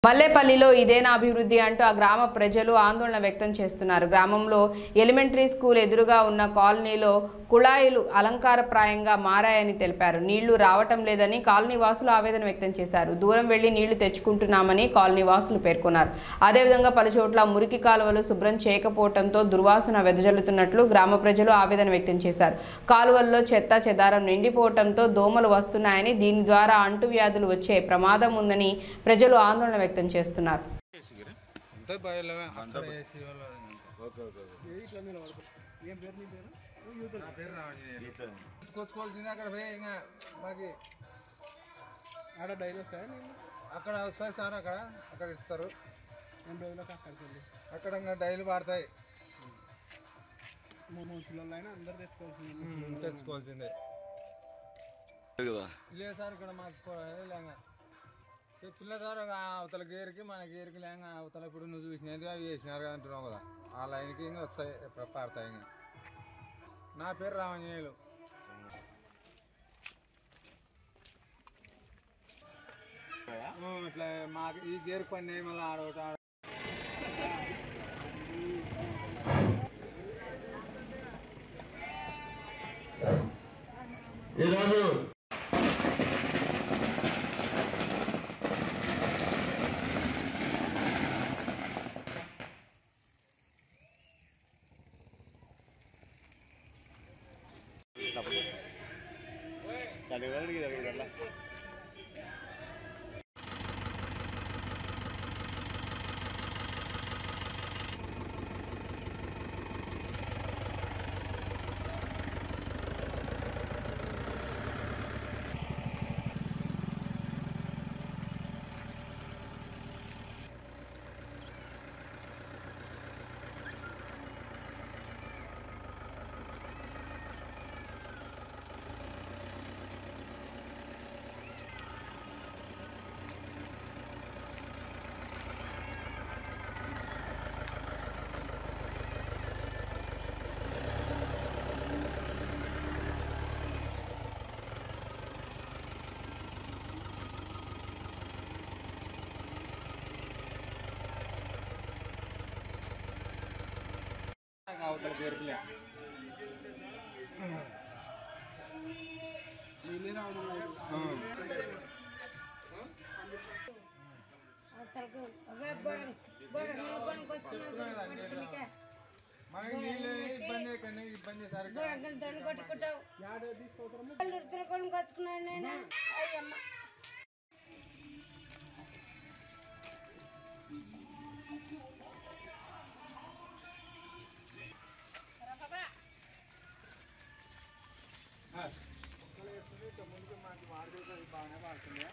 మల్లేపల్లిలో ఇదేనా అభివృద్ధి అంటూ ఆ గ్రామ ప్రజలు ఆందోళన వ్యక్తం చేస్తున్నారు. గ్రామంలో ఎలిమెంటరీ స్కూల్ ఎదురుగా ఉన్న కాలనీలో కుళాయిలు అలంకారప్రాయంగా మారాయని తెలిపారు. నీళ్లు రావటం లేదని కాలనీ వాసులు ఆవేదన వ్యక్తం చేశారు. దూరం వెళ్లి నీళ్లు తెచ్చుకుంటున్నామని కాలనీ వాసులు పేర్కొన్నారు. అదేవిధంగా పలుచోట్ల మురికి కాలువలు శుభ్రం చేయకపోవడంతో దుర్వాసన వెదజల్లుతున్నట్లు గ్రామ ప్రజలు ఆవేదన వ్యక్తం చేశారు. కాలువల్లో చెత్త చెదారం నిండిపోవడంతో దోమలు వస్తున్నాయని, దీని ద్వారా అంటువ్యాధులు వచ్చే ప్రమాదం ఉందని ప్రజలు ఆందోళన వ్యక్తం చేస్తున్నారు. అక్కడ వస్తాయి సార్, అక్కడ ఇస్తారు. అక్కడ ఇంకా డైలీ వాడతాయి. తెచ్చుకోవాల్సిందే లేదు సార్. ఇక్కడ మాకు లేంగా పిల్ల ద్వారా అవతల గేరికి మన గేరికి లేంగా అవతల ఇప్పుడు నువ్వు చూసినది అవి చేసినారు అంటున్నావు కదా, ఆ లైన్కి ఇంకా వస్తాయి, పడతాయి. ఇంకా నా పేరు రామాంజనేయులు. ఇట్లా మాకు ఈ గేరు పని మళ్ళీ ఆడవటం ఈరోజు అవతల గేరుకులే మనకి నీళ్ళు ఇబ్బంది ఇబ్బంది సార్. ముందుకు మాకు వాడుతుంది, బాగానే వాడుతుంది.